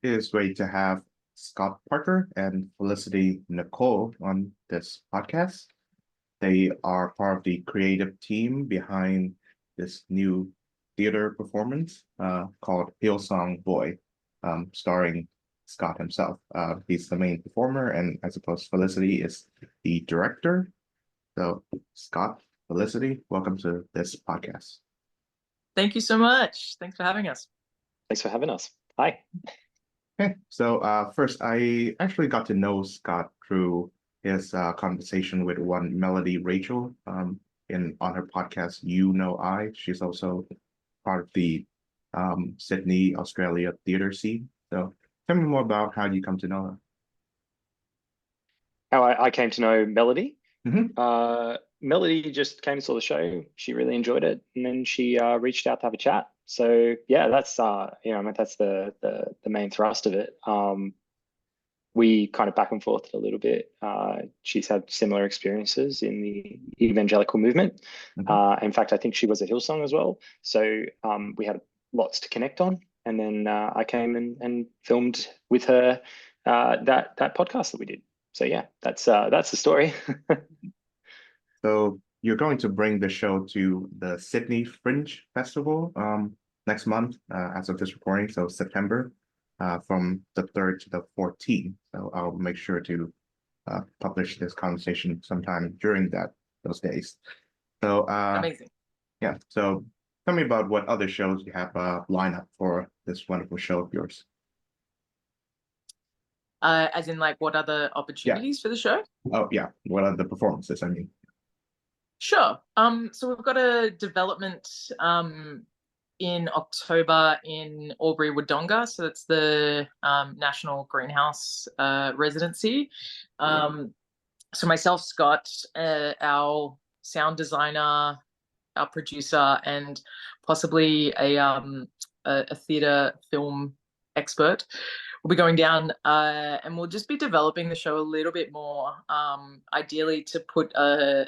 It is great to have Scott Parker and Felicity Nicol on this podcast. They are part of the creative team behind this new theater performance called Hillsong Boy, starring Scott himself. He's the main performer, and I suppose Felicity is the director. So, Scott, Felicity, welcome to this podcast. Thank you so much. Thanks for having us. Thanks for having us. Hi. Okay, so first, I actually got to know Scott through his conversation with one Melody Rachel on her podcast, You Know I. She's also part of the Sydney, Australia theater scene. So tell me more about how you come to know her. How I came to know Melody. Mm-hmm. Melody just came and saw the show. She really enjoyed it, and then she reached out to have a chat. So yeah, that's that's the main thrust of it. We kind of back and forth a little bit. She's had similar experiences in the evangelical movement. Mm-hmm. In fact, I think she was at Hillsong as well. So we had lots to connect on. And then I came and filmed with her that podcast that we did. So yeah, that's the story. So you're going to bring the show to the Sydney Fringe Festival next month, as of this recording, so September, from the 3rd to the 14th. So I'll make sure to publish this conversation sometime during those days. So Amazing. yeah. So tell me about what other shows you have lined up for this wonderful show of yours. As in, like, what other opportunities for the show? Oh yeah, what are the performances? I mean. Sure. So we've got a development in October in Albury Wodonga. So that's the National Greenhouse residency. So myself, Scott, our sound designer, our producer, and possibly a theatre film expert will be going down, and we'll just be developing the show a little bit more, ideally to put a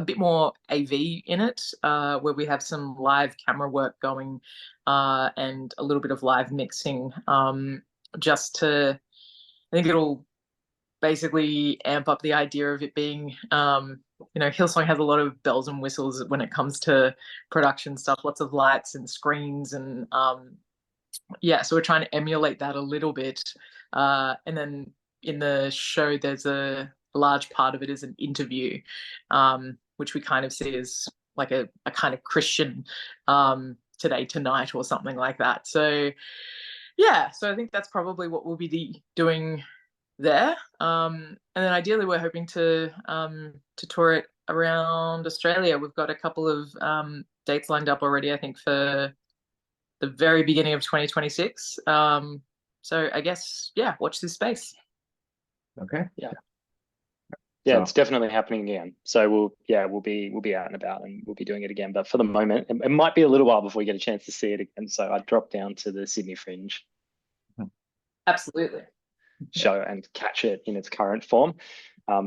bit more AV in it, where we have some live camera work going, and a little bit of live mixing, just to, I think it'll basically amp up the idea of it being, Hillsong has a lot of bells and whistles when it comes to production stuff, lots of lights and screens, and so we're trying to emulate that a little bit. And then in the show, there's a large part of it is an interview, which we kind of see as like a kind of Christian Today Tonight or something like that. So yeah, so I think that's probably what we'll be doing there. And then ideally we're hoping to tour it around Australia. We've got a couple of dates lined up already, I think, for the very beginning of 2026. So I guess, yeah, watch this space. Okay. Yeah, So, it's definitely happening again. So we'll be out and about, and we'll be doing it again. But for the moment, it might be a little while before we get a chance to see it again. So I dropped down to the Sydney Fringe. Absolutely. Show and catch it in its current form,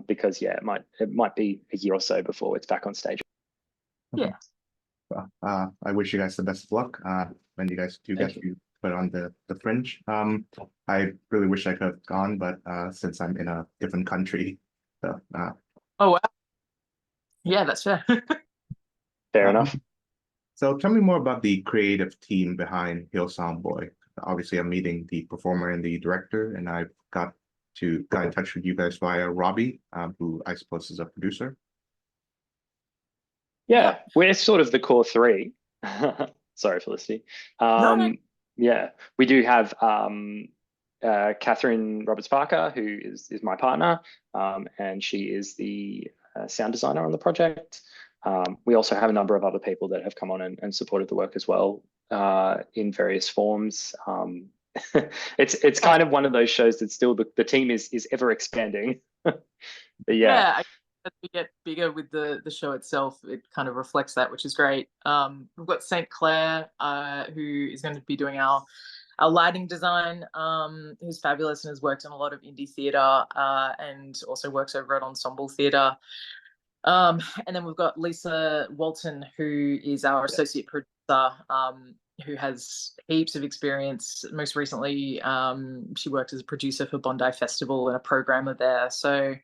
because it might be a year or so before it's back on stage. Yeah. Well, I wish you guys the best of luck when you guys do get to put on the Fringe. I really wish I could have gone, but since I'm in a different country, so oh wow, yeah, that's fair. Fair enough. So tell me more about the creative team behind Hillsong Boy. Obviously, I'm meeting the performer and the director, and I've got in touch with you guys via Robbie, who I suppose is a producer. Yeah, we're sort of the core three. Sorry, Felicity. No. Yeah, we do have Catherine Roberts Parker, who is my partner, and she is the sound designer on the project. We also have a number of other people that have come on and supported the work as well, in various forms. It's kind of one of those shows that still the team is ever expanding. But yeah. As we get bigger with the show itself, it kind of reflects that, which is great. We've got St. Clair, who is going to be doing our lighting design, who's fabulous and has worked in a lot of indie theatre, and also works over at Ensemble Theatre. And then we've got Lisa Walton, who is our associate producer, who has heaps of experience. Most recently, she worked as a producer for Bondi Festival and a programmer there. So,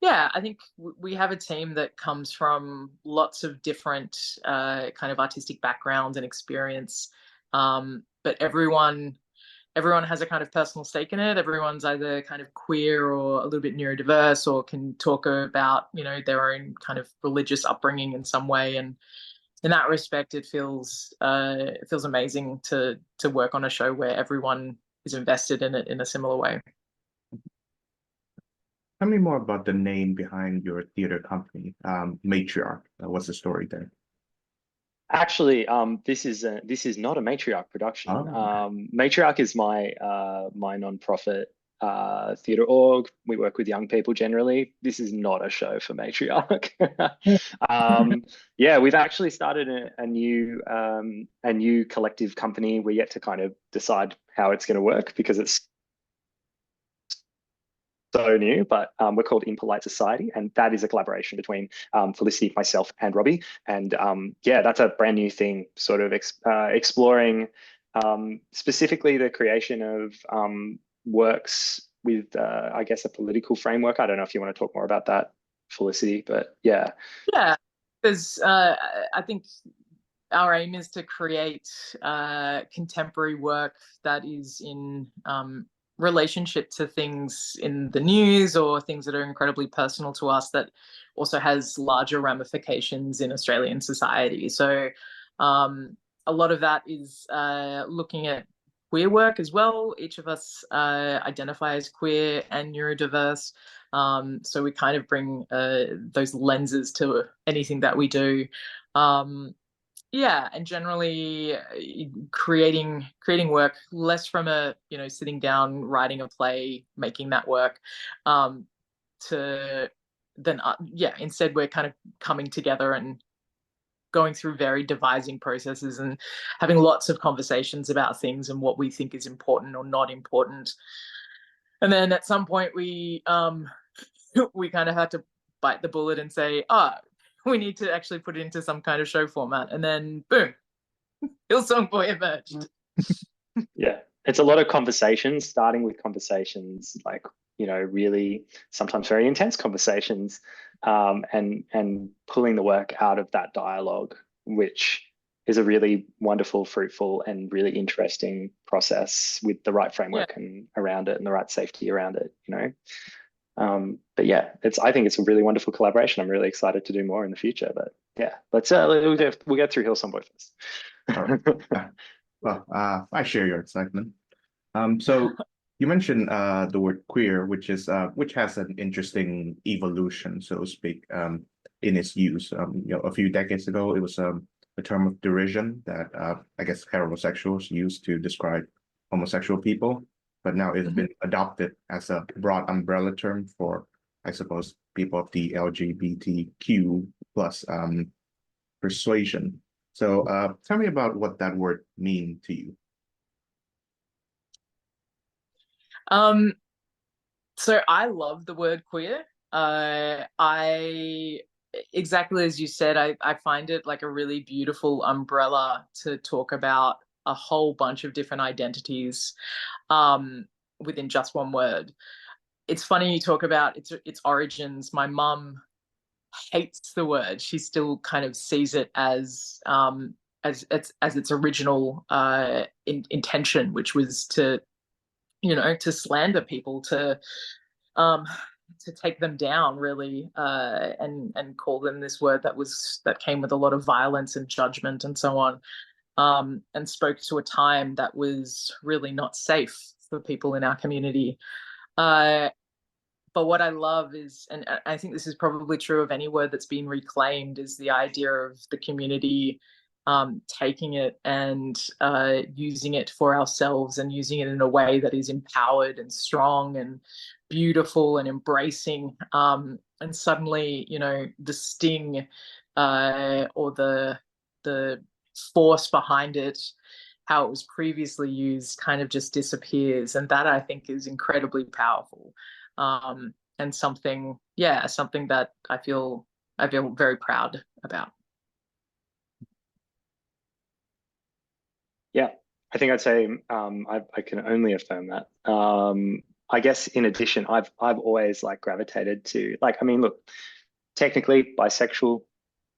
yeah, I think we have a team that comes from lots of different kind of artistic backgrounds and experience, but everyone has a kind of personal stake in it. Everyone's either kind of queer or a little bit neurodiverse, or can talk about, you know, their own kind of religious upbringing in some way. And in that respect, it feels amazing to work on a show where everyone is invested in it in a similar way. Tell me more about the name behind your theater company, Matriarch. What's the story there? Actually, this is not a Matriarch production. Oh. Matriarch is my my nonprofit theatre org. We work with young people generally. This is not a show for Matriarch. Yeah, we've actually started a new collective company. We yet to kind of decide how it's going to work because it's so new, but we're called Impolite Society, and that is a collaboration between Felicity, myself, and Robbie. And yeah, that's a brand new thing, sort of exploring specifically the creation of works with, I guess, a political framework. I don't know if you want to talk more about that, Felicity, but yeah. Yeah, because I think our aim is to create contemporary work that is in relationship to things in the news or things that are incredibly personal to us, that also has larger ramifications in Australian society. So a lot of that is looking at queer work as well. Each of us identify as queer and neurodiverse. So we kind of bring those lenses to anything that we do. Yeah, and generally creating work less from a, you know, sitting down, writing a play, making that work, to then yeah, instead we're kind of coming together and going through very devising processes and having lots of conversations about things and what we think is important or not important. And then at some point we we kind of had to bite the bullet and say, we need to actually put it into some kind of show format. And then boom, Hillsong Boy emerged. Yeah, it's a lot of conversations, starting with conversations like, you know, really sometimes very intense conversations, and pulling the work out of that dialogue, which is a really wonderful, fruitful, and really interesting process with the right framework and around it, and the right safety around it, you know. But yeah, I think it's a really wonderful collaboration. I'm really excited to do more in the future. But yeah, we'll get through Hillsong Boy first. Well, I share your excitement. So you mentioned the word queer, which has an interesting evolution, so to speak, in its use. You know, a few decades ago, it was a term of derision that I guess heterosexuals used to describe homosexual people, but now it's been adopted as a broad umbrella term for, I suppose, people of the LGBTQ plus persuasion. So tell me about what that word means to you. So I love the word queer. I exactly as you said, I find it like a really beautiful umbrella to talk about a whole bunch of different identities within just one word. It's funny you talk about its origins. My mum hates the word. She still kind of sees it as its original intention, which was to, you know, to slander people, to take them down, really, and call them this word that came with a lot of violence and judgment and so on, and spoke to a time that was really not safe for people in our community. But what I love is, and I think this is probably true of any word that's been reclaimed, is the idea of the community taking it and using it for ourselves, and using it in a way that is empowered and strong and beautiful and embracing. And suddenly, you know, the sting or the force behind it, how it was previously used, kind of just disappears. And that, I think, is incredibly powerful. And something that I feel very proud about. Yeah, I think I'd say I can only affirm that. I guess in addition, I've always like gravitated to like, I mean, look, technically bisexual,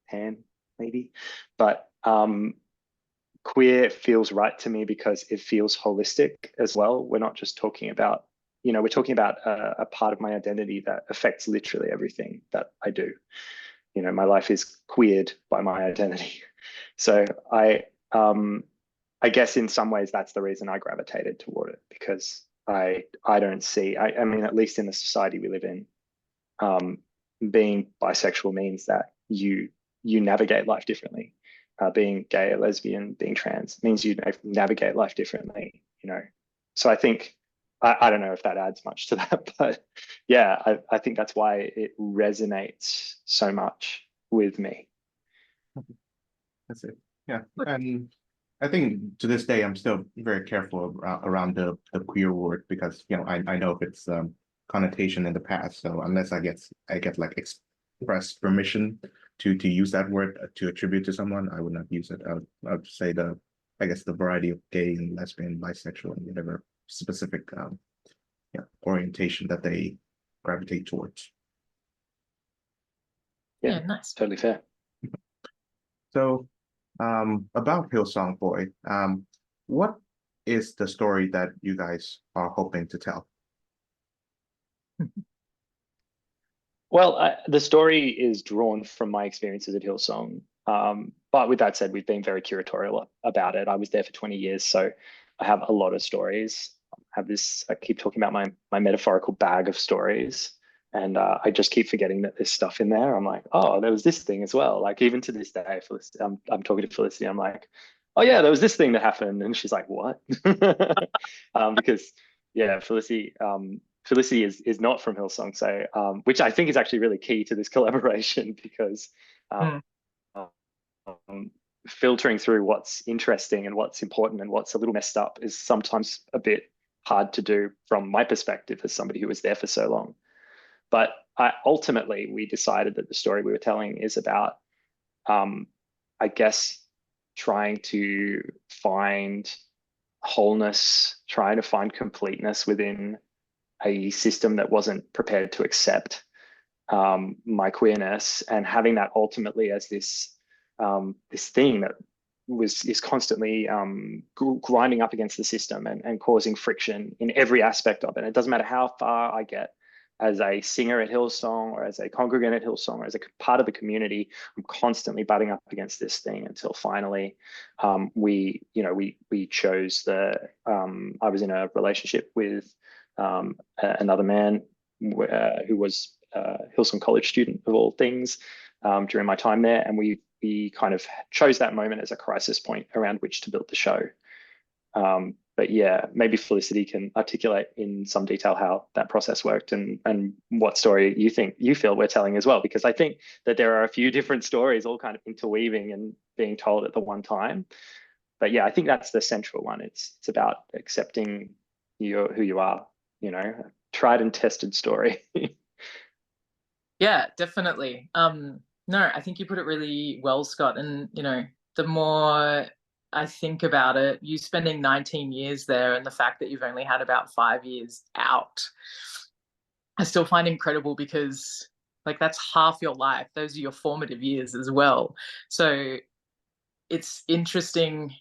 pan maybe, but queer feels right to me because it feels holistic as well. We're not just talking about, we're talking about a part of my identity that affects literally everything that I do. My life is queered by my identity. So I guess in some ways that's the reason I gravitated toward it, because I don't see, I mean, at least in the society we live in, being bisexual means that you navigate life differently. Being gay or lesbian, being trans means you navigate life differently, So I think, I don't know if that adds much to that, but yeah, I think that's why it resonates so much with me. That's it. Yeah, and I think to this day I'm still very careful around the queer word because I know of its connotation in the past. So unless I get like express permission to use that word to attribute to someone, I would not use it. I would say I guess the variety of gay and lesbian, bisexual, and whatever specific orientation that they gravitate towards. Yeah, nice. totally fair. So about Hillsong Boy, what is the story that you guys are hoping to tell? Well, the story is drawn from my experiences at Hillsong. But with that said, we've been very curatorial about it. I was there for 20 years, so I have a lot of stories. I keep talking about my metaphorical bag of stories. And I just keep forgetting that there's stuff in there. I'm like, oh, there was this thing as well. Like even to this day, Felicity, I'm talking to Felicity. I'm like, oh yeah, there was this thing that happened, and she's like, what? Because yeah, Felicity is not from Hillsong, so which I think is actually really key to this collaboration because filtering through what's interesting and what's important and what's a little messed up is sometimes a bit hard to do from my perspective as somebody who was there for so long. But ultimately, we decided that the story we were telling is about, I guess, trying to find wholeness, trying to find completeness within a system that wasn't prepared to accept my queerness, and having that ultimately as this thing that is constantly grinding up against the system and causing friction in every aspect of it. And it doesn't matter how far I get as a singer at Hillsong or as a congregant at Hillsong or as a part of the community, I'm constantly butting up against this thing until finally we chose I was in a relationship with another man who was a Hillsong College student of all things during my time there, and we kind of chose that moment as a crisis point around which to build the show. But yeah, maybe Felicity can articulate in some detail how that process worked and what story you feel we're telling as well, because I think that there are a few different stories all kind of interweaving and being told at the one time. But yeah, I think that's the central one. It's about accepting who you are, a tried and tested story. Yeah, definitely. No, I think you put it really well, Scott. And, the more I think about it, you spending 19 years there and the fact that you've only had about 5 years out, I still find incredible because like that's half your life. Those are your formative years as well. So it's interesting.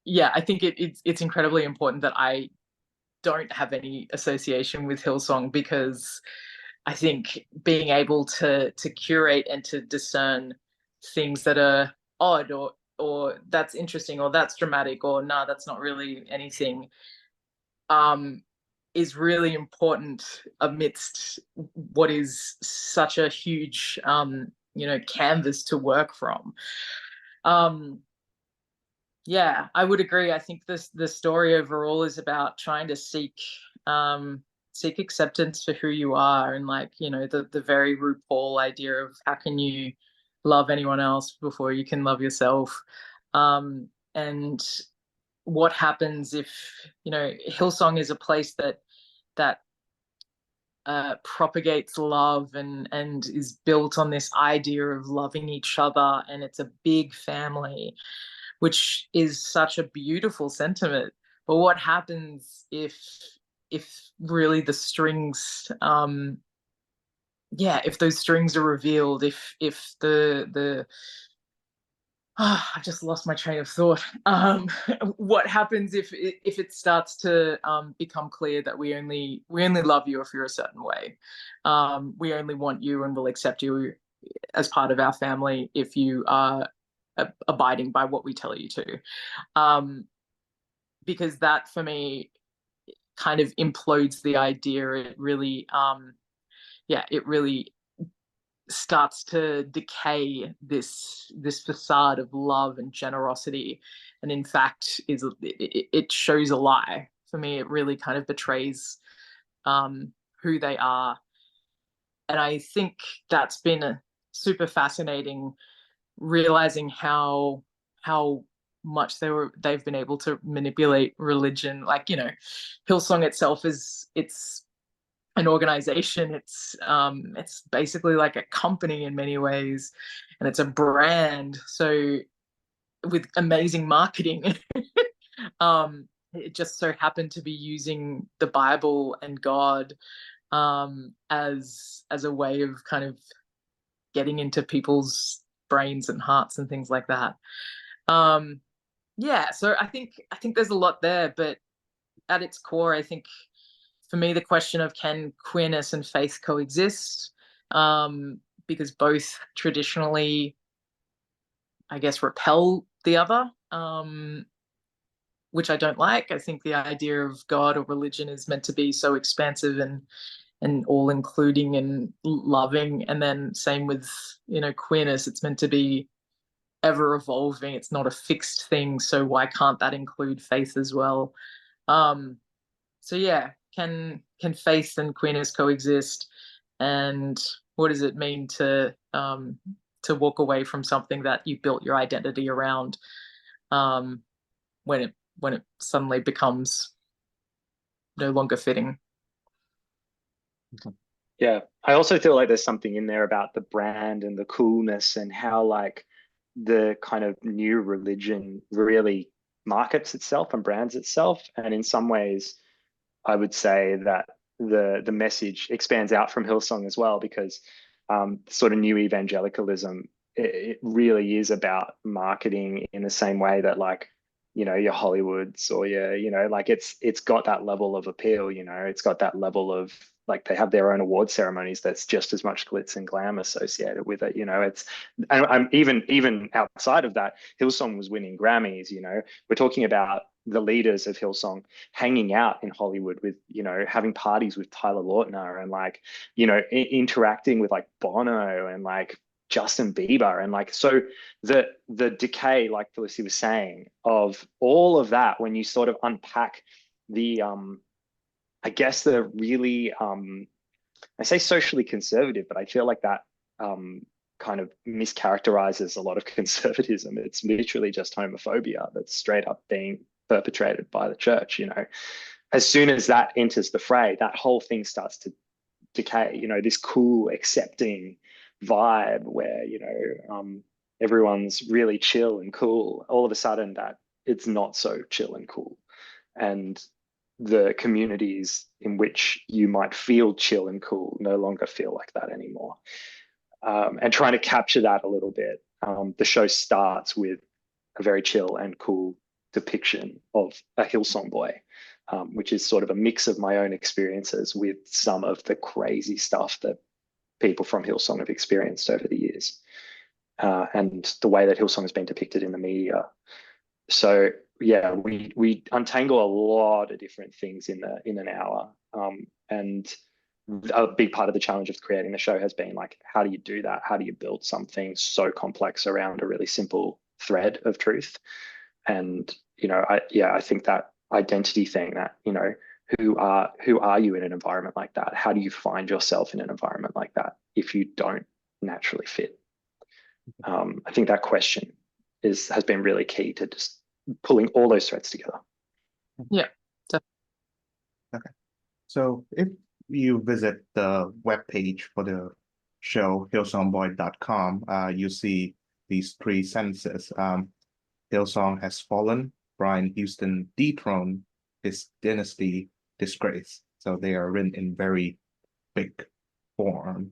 Yeah, I think it's incredibly important that I don't have any association with Hillsong, because I think being able to curate and to discern things that are odd or that's interesting or that's dramatic or nah, that's not really anything, is really important amidst what is such a huge canvas to work from. Yeah, I would agree. I think the story overall is about trying to seek acceptance for who you are, and the very RuPaul idea of how can you love anyone else before you can love yourself, and what happens if Hillsong is a place that propagates love and is built on this idea of loving each other, and it's a big family. which is such a beautiful sentiment. But what happens if really the strings, if those strings are revealed, if the I just lost my train of thought. What happens if it starts to become clear that we only love you if you're a certain way? We only want you and will accept you as part of our family if you are abiding by what we tell you to. Because that, for me, kind of implodes the idea. It really, it really starts to decay this facade of love and generosity, and in fact it shows a lie. For me, it really kind of betrays who they are, and I think that's been a super fascinating, realizing how much they've been able to manipulate religion. Like, Hillsong itself it's an organization. It's basically like a company in many ways, and it's a brand. So with amazing marketing, it just so happened to be using the Bible and God as a way of kind of getting into people's brains and hearts and things like that. So I think there's a lot there, but at its core, I think, for me, the question of can queerness and faith coexist, because both traditionally, I guess, repel the other, which I don't like. I think the idea of God or religion is meant to be so expansive and all-including and loving, and then same with queerness. It's meant to be ever evolving. It's not a fixed thing. So why can't that include faith as well? Can faith and queerness coexist? And what does it mean to walk away from something that you built your identity around, when it suddenly becomes no longer fitting? Yeah, I also feel like there's something in there about the brand and the coolness and how like the kind of new religion really markets itself and brands itself. And in some ways, I would say that the message expands out from Hillsong as well, because sort of new evangelicalism, it really is about marketing in the same way that like, your Hollywoods or your, like it's got that level of appeal, it's got that level of like they have their own award ceremonies that's just as much glitz and glam associated with it. It's, and I'm even outside of that, Hillsong was winning Grammys. We're talking about the leaders of Hillsong hanging out in Hollywood with, having parties with Tyler Lautner and like, interacting with like Bono and like Justin Bieber. And like, so the decay, like Felicity was saying, of all of that, when you sort of unpack the, I guess the really, I say socially conservative, but I feel like that kind of mischaracterizes a lot of conservatism. It's literally just homophobia that's straight up being perpetrated by the church. As soon as that enters the fray, that whole thing starts to decay. This cool, accepting vibe where everyone's really chill and cool. All of a sudden, that it's not so chill and cool, and the communities in which you might feel chill and cool no longer feel like that anymore. And trying to capture that a little bit, the show starts with a very chill and cool depiction of a Hillsong boy, which is sort of a mix of my own experiences with some of the crazy stuff that people from Hillsong have experienced over the years, and the way that Hillsong has been depicted in the media. So yeah, we untangle a lot of different things in an hour, and a big part of the challenge of creating the show has been like, how do you do that? How do you build something so complex around a really simple thread of truth? And I think that identity thing, that who are you in an environment like that? How do you find yourself in an environment like that if you don't naturally fit? I think that question has been really key to just pulling all those threads together. Yeah. Okay. So if you visit the webpage for the show, hillsongboy.com, you see these three sentences. Hillsong has fallen, Brian Houston dethroned, his dynasty disgrace. So they are written in very big form.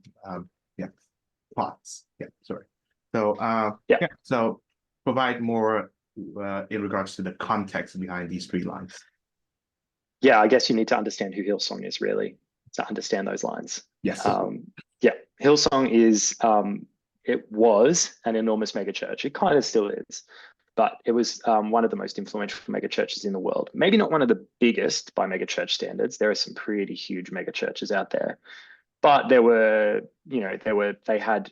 Yeah, plots. Yeah, sorry. So Yeah. so provide more in regards to the context behind these three lines. Yeah, I guess you need to understand who Hillsong is really to understand those lines. Yes. Yeah, Hillsong is it was an enormous mega church. It kind of still is, but it was one of the most influential mega churches in the world. Maybe not one of the biggest by mega church standards. There are some pretty huge mega churches out there, but there were, they had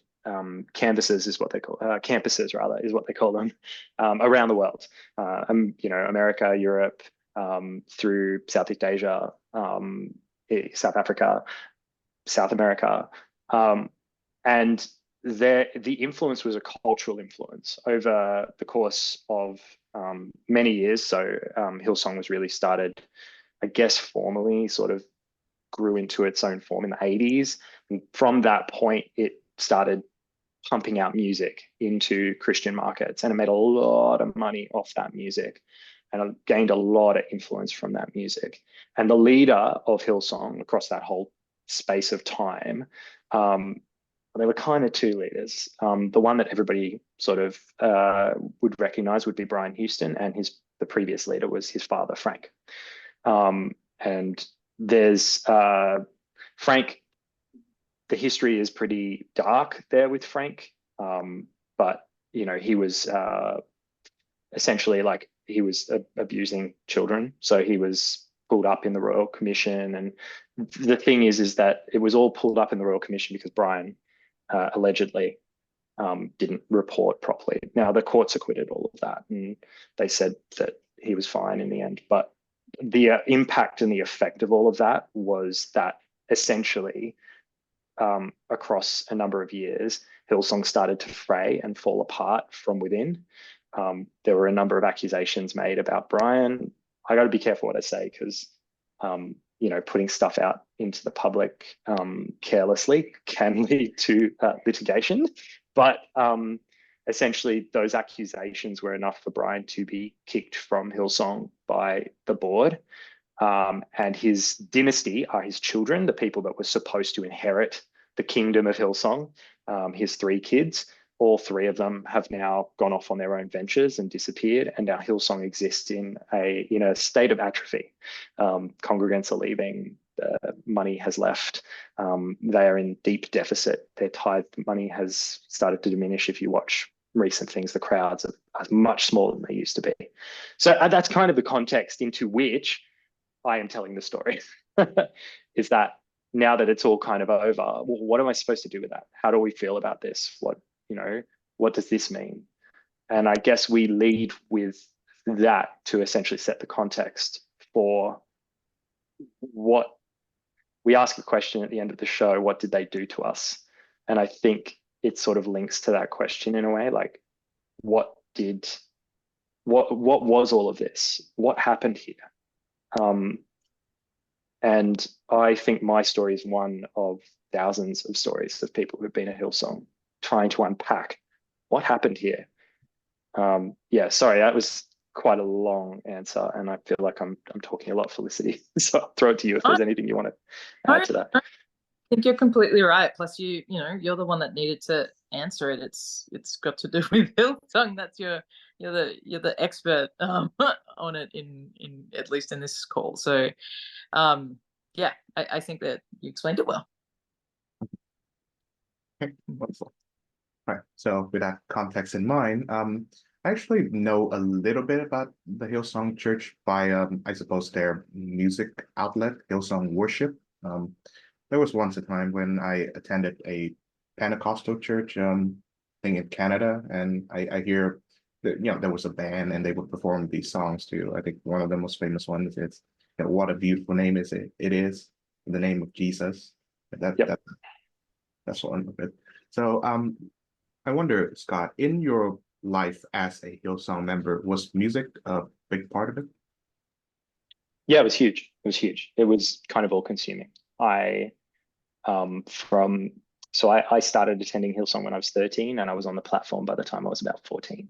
canvases is what they call campuses rather is what they call them around the world. America, Europe, through Southeast Asia, South Africa, South America, and the influence was a cultural influence over the course of many years. So Hillsong was really started, I guess, formally sort of grew into its own form in the 80s. And from that point, it started pumping out music into Christian markets, and it made a lot of money off that music, and it gained a lot of influence from that music. And the leader of Hillsong across that whole space of time, there were kind of two leaders. The one that everybody sort of would recognize would be Brian Houston, and the previous leader was his father, Frank. And there's Frank. The history is pretty dark there with Frank, but he was essentially he was abusing children, so he was pulled up in the Royal Commission. And the thing is that it was all pulled up in the Royal Commission because Brian allegedly didn't report properly. Now the courts acquitted all of that, and they said that he was fine in the end. But the impact and the effect of all of that was that essentially across a number of years, Hillsong started to fray and fall apart from within. There were a number of accusations made about Brian. I got to be careful what I say because, putting stuff out into the public carelessly can lead to litigation. But essentially, those accusations were enough for Brian to be kicked from Hillsong by the board. And his dynasty are his children, the people that were supposed to inherit the kingdom of Hillsong, his three kids. All three of them have now gone off on their own ventures and disappeared, and now Hillsong exists in a state of atrophy. Congregants are leaving, money has left, they are in deep deficit. Their tithe money has started to diminish. If you watch recent things, the crowds are much smaller than they used to be. So that's kind of the context into which I am telling the story. Is that now that it's all kind of over, what am I supposed to do with that? How do we feel about this? What does this mean? And I guess we lead with that to essentially set the context for what we ask a question at the end of the show: what did they do to us? And I think it sort of links to that question in a way, like what was all of this? What happened here? And I think my story is one of thousands of stories of people who've been at Hillsong trying to unpack what happened here. Sorry, that was quite a long answer, and I feel like I'm talking a lot, Felicity. So I'll throw it to you if there's anything you want to add to that. I think you're completely right. Plus, you're the one that needed to answer it. It's got to do with Hillsong. That's you're the expert on it in at least in this call. So I think that you explained it well. Okay, wonderful. All right. So with that context in mind, I actually know a little bit about the Hillsong Church by, I suppose, their music outlet, Hillsong Worship. There was once a time when I attended a Pentecostal church thing in Canada, and I hear that there was a band and they would perform these songs too. I think one of the most famous ones is "What a Beautiful Name Is It? It is in the name of Jesus." That's one of it. So I wonder, Scott, in your life as a Hillsong member, was music a big part of it? Yeah, it was huge. It was huge. It was kind of all consuming. From So I started attending Hillsong when I was 13, and I was on the platform by the time I was about 14.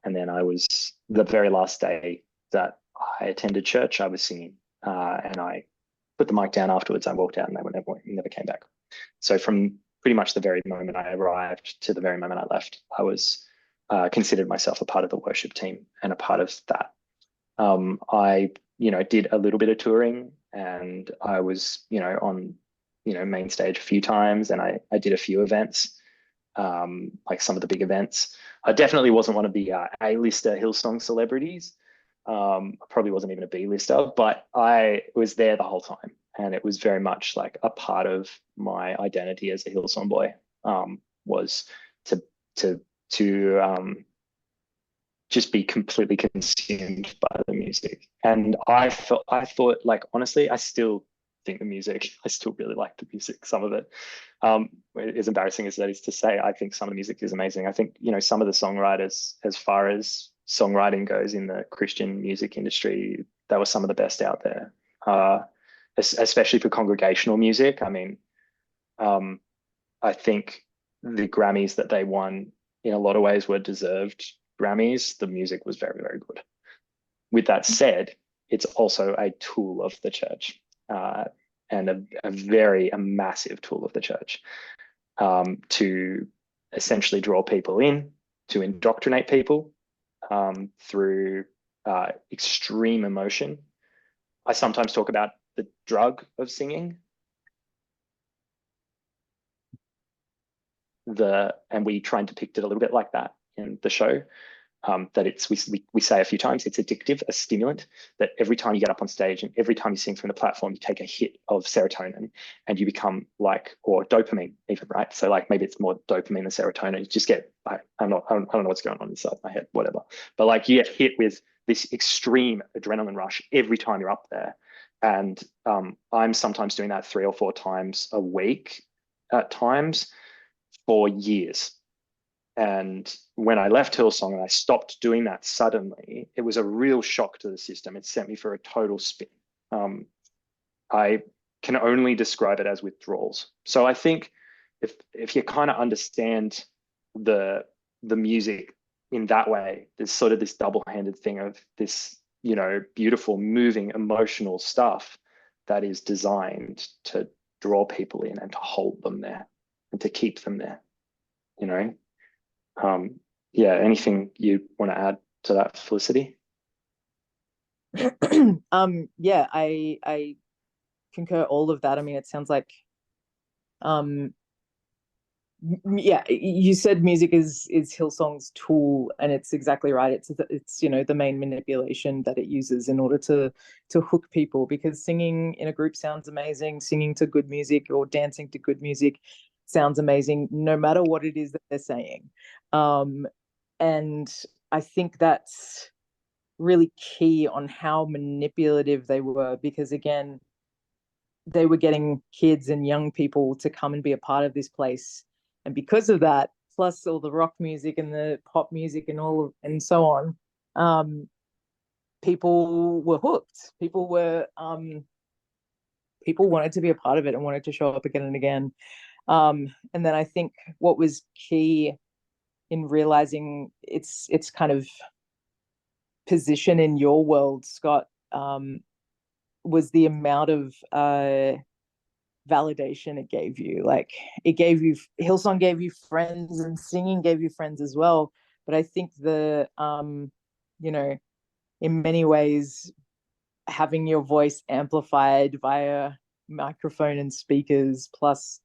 And then I was, the very last day that I attended church, I was singing, and I put the mic down afterwards. I walked out and they never came back. So from pretty much the very moment I arrived to the very moment I left, I was considered myself a part of the worship team and a part of that. I, did a little bit of touring, and I was, on, main stage a few times, and I did a few events, like some of the big events. I definitely wasn't one of the A-lister Hillsong celebrities. I probably wasn't even a B-lister, but I was there the whole time, and it was very much like a part of my identity as a Hillsong boy, was to just be completely consumed by the music. And I thought, like, honestly, I still think the music, I still really like the music, some of it. As embarrassing as that is to say, I think some of the music is amazing. I think, some of the songwriters, as far as songwriting goes in the Christian music industry, they were some of the best out there, especially for congregational music. I mean, I think the Grammys that they won in a lot of ways were deserved Grammys. The music was very, very good. With that said, it's also a tool of the church, and a massive tool of the church, to essentially draw people in, to indoctrinate people through extreme emotion. I sometimes talk about the drug of singing. And we try and depict it a little bit like that in the show. That it's, we say a few times, it's addictive, a stimulant, that every time you get up on stage and every time you sing from the platform, you take a hit of serotonin and you become like, or dopamine even, right? So like maybe it's more dopamine than serotonin. You just get, I don't know what's going on inside my head, whatever. But like you get hit with this extreme adrenaline rush every time you're up there. And I'm sometimes doing that 3 or 4 times a week at times for years. And when I left Hillsong and I stopped doing that suddenly, it was a real shock to the system. It sent me for a total spin. I can only describe it as withdrawals. So I think if you kind of understand the music in that way, there's sort of this double-handed thing of this, beautiful, moving, emotional stuff that is designed to draw people in and to hold them there and to keep them there, yeah, anything you want to add to that, Felicity? Yeah, I concur all of that. I mean, it sounds like, yeah, you said music is Hillsong's tool, and it's exactly right. It's the main manipulation that it uses in order to hook people, because singing in a group sounds amazing, singing to good music or dancing to good music sounds amazing, no matter what it is that they're saying. And I think that's really key on how manipulative they were, because again, they were getting kids and young people to come and be a part of this place. And because of that, plus all the rock music and the pop music and and so on, people were hooked. People wanted to be a part of it and wanted to show up again and again. And then I think what was key in realizing its kind of position in your world, Scott, was the amount of validation it gave you. Like, it gave you, Hillsong gave you friends, and singing gave you friends as well. But I think in many ways, having your voice amplified via microphone and speakers, plus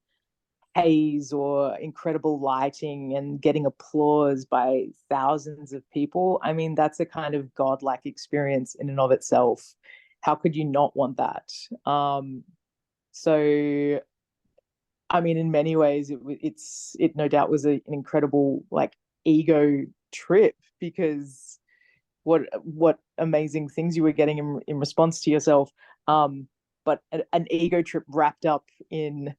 haze or incredible lighting and getting applause by thousands of people, I mean, that's a kind of godlike experience in and of itself. How could you not want that? So I mean, in many ways, it no doubt was an incredible, like, ego trip, because what amazing things you were getting in response to yourself. But an ego trip wrapped up in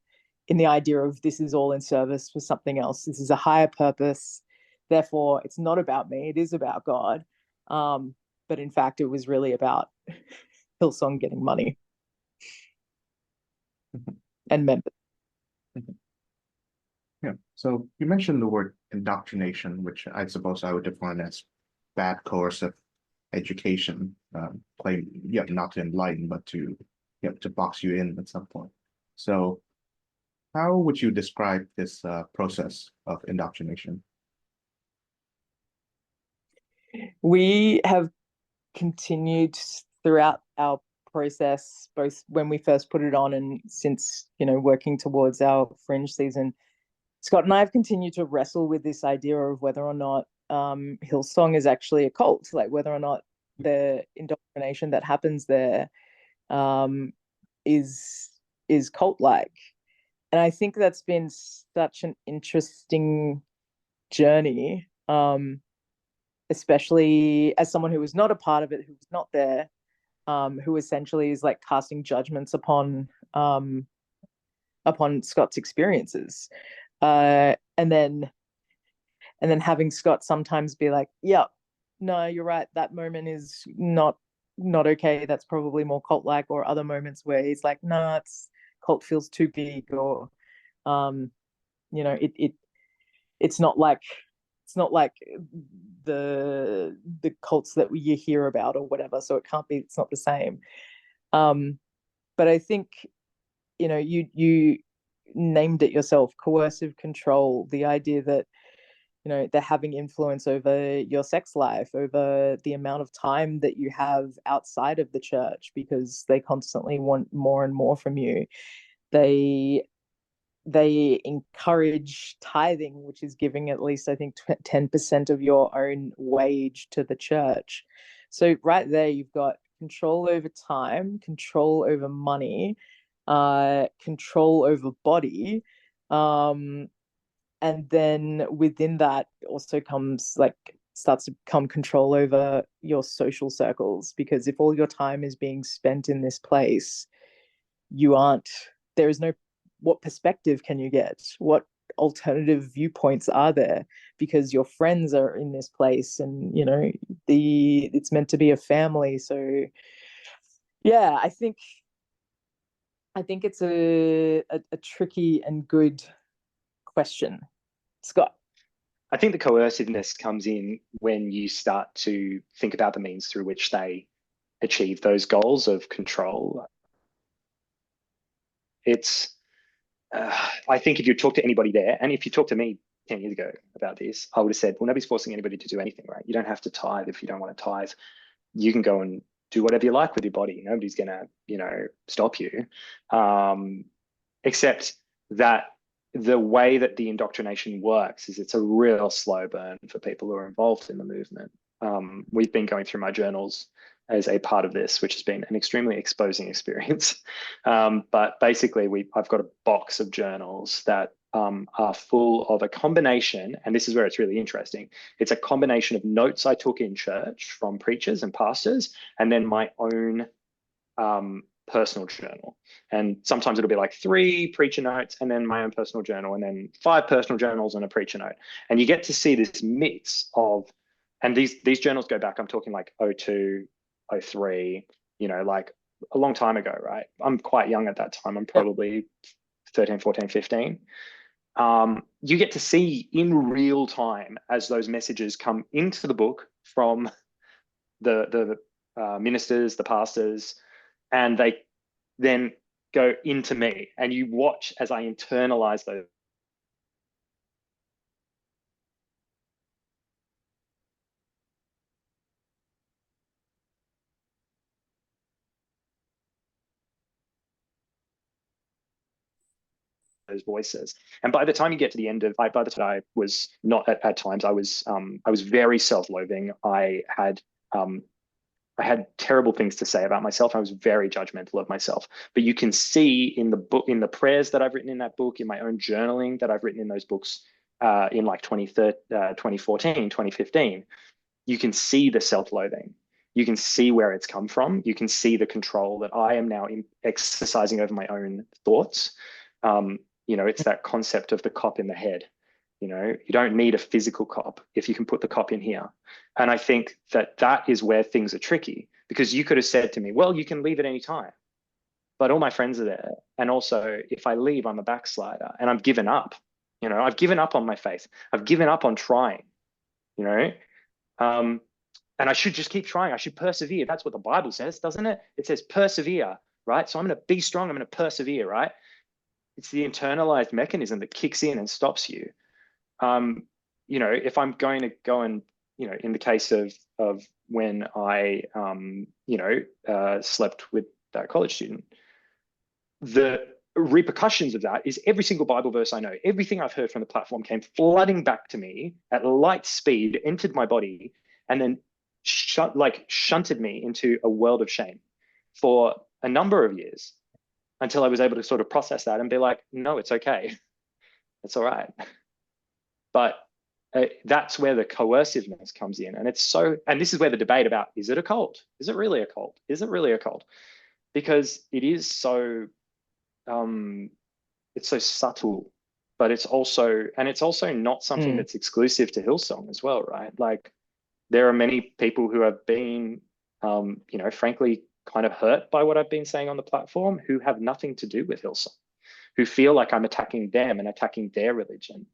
the idea of, this is all in service for something else. This is a higher purpose. Therefore, it's not about me. It is about God. But in fact, it was really about Hillsong getting money and members. Yeah. So you mentioned the word indoctrination, which I suppose I would define as bad coercive education, claim, yeah, not to enlighten, but to, yeah, to box you in at some point. So how would you describe this process of indoctrination? We have continued throughout our process, both when we first put it on and since, working towards our fringe season. Scott and I have continued to wrestle with this idea of whether or not Hillsong is actually a cult, like whether or not the indoctrination that happens there um, is cult-like. And I think that's been such an interesting journey, especially as someone who was not a part of it, who was not there, who essentially is like casting judgments upon Scott's experiences, and then having Scott sometimes be like, "Yeah, no, you're right. That moment is not okay. That's probably more cult like." Or other moments where he's like, "No, it's cult feels too big," or it's not like the cults that you hear about or whatever. So it can't be. It's not the same. But I think you named it yourself, coercive control, the idea that they're having influence over your sex life, over the amount of time that you have outside of the church, because they constantly want more and more from you. They encourage tithing, which is giving at least, I think, 10% of your own wage to the church. So right there, you've got control over time, control over money, control over body, and then within that also starts to come control over your social circles, because if all your time is being spent in this place, there is no, what perspective can you get? What alternative viewpoints are there? Because your friends are in this place, and it's meant to be a family. So yeah, I think it's a tricky and good question, Scott. I think the coerciveness comes in when you start to think about the means through which they achieve those goals of control. I think if you talk to anybody there, and if you talk to me 10 years ago about this, I would have said, well, nobody's forcing anybody to do anything, right? You don't have to tithe if you don't want to tithe. You can go and do whatever you like with your body. Nobody's going to, stop you. Except that the way that the indoctrination works is it's a real slow burn for people who are involved in the movement. We've been going through my journals as a part of this, which has been an extremely exposing experience. But basically, I've got a box of journals that are full of a combination, and this is where it's really interesting. It's a combination of notes I took in church from preachers and pastors, and then my own personal journal. And sometimes it'll be like 3 preacher notes and then my own personal journal, and then 5 personal journals and a preacher note. And you get to see this mix of, and these journals go back, I'm talking like 02, 03, like a long time ago, right? I'm quite young at that time. I'm probably 13, 14, 15. You get to see in real time as those messages come into the book from the ministers, the pastors, and they then go into me, and you watch as I internalize those voices. And by the time you get to the end of, by the time I was not at times, I was very self-loathing. I had terrible things to say about myself. I was very judgmental of myself. But you can see in the book, in the prayers that I've written in that book, in my own journaling that I've written in those books, in like 2014, 2015, you can see the self-loathing. You can see where it's come from. You can see the control that I am now exercising over my own thoughts. It's that concept of the cop in the head. You don't need a physical cop if you can put the cop in here. And I think that is where things are tricky, because you could have said to me, well, you can leave at any time, but all my friends are there. And also, if I leave, I'm a backslider and I'm given up. You know, I've given up on my faith. I've given up on trying, you know. And I should just keep trying. I should persevere. That's what the Bible says, doesn't it? It says persevere, right? So I'm going to be strong. I'm going to persevere, right? It's the internalized mechanism that kicks in and stops you. You know, if I'm going to go and, you know, in the case of when I, you know, slept with that college student, the repercussions of that is every single Bible verse I know, everything I've heard from the platform came flooding back to me at light speed, entered my body, and then shunted me into a world of shame for a number of years until I was able to sort of process that and be like, no, it's okay. It's all right. But that's where the coerciveness comes in. And and this is where the debate about, is it a cult? Is it really a cult? Is it really a cult? Because it is so, it's so subtle, but it's also not something that's exclusive to Hillsong as well, right? Like, there are many people who have been, you know, frankly, kind of hurt by what I've been saying on the platform, who have nothing to do with Hillsong, who feel like I'm attacking them and attacking their religion.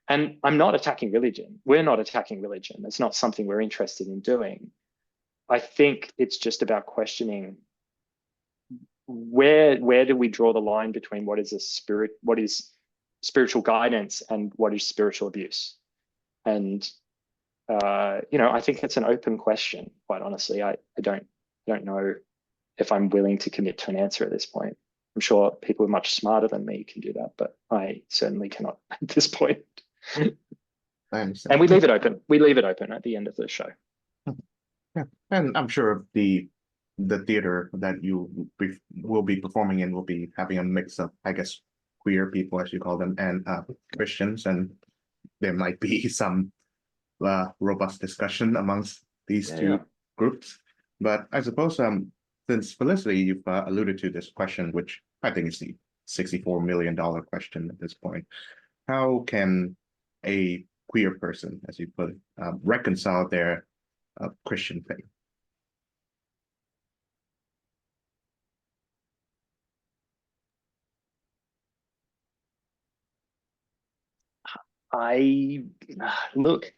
And I'm not attacking religion. We're not attacking religion. It's not something we're interested in doing. I think it's just about questioning where do we draw the line between what is spiritual guidance and what is spiritual abuse. And you know, I think it's an open question, quite honestly. I don't know if I'm willing to commit to an answer at this point. I'm sure people much smarter than me can do that, but I certainly cannot at this point. I understand. And we leave it open. We leave it open at the end of the show. Yeah, and I'm sure the theater that you will be performing in will be having a mix of, I guess, queer people, as you call them, and Christians, and there might be some robust discussion amongst these two groups. But I suppose since Felicity, you've alluded to this question, which I think is the $64 million question at this point. How can a queer person, as you put it, reconcile their Christian faith? Look,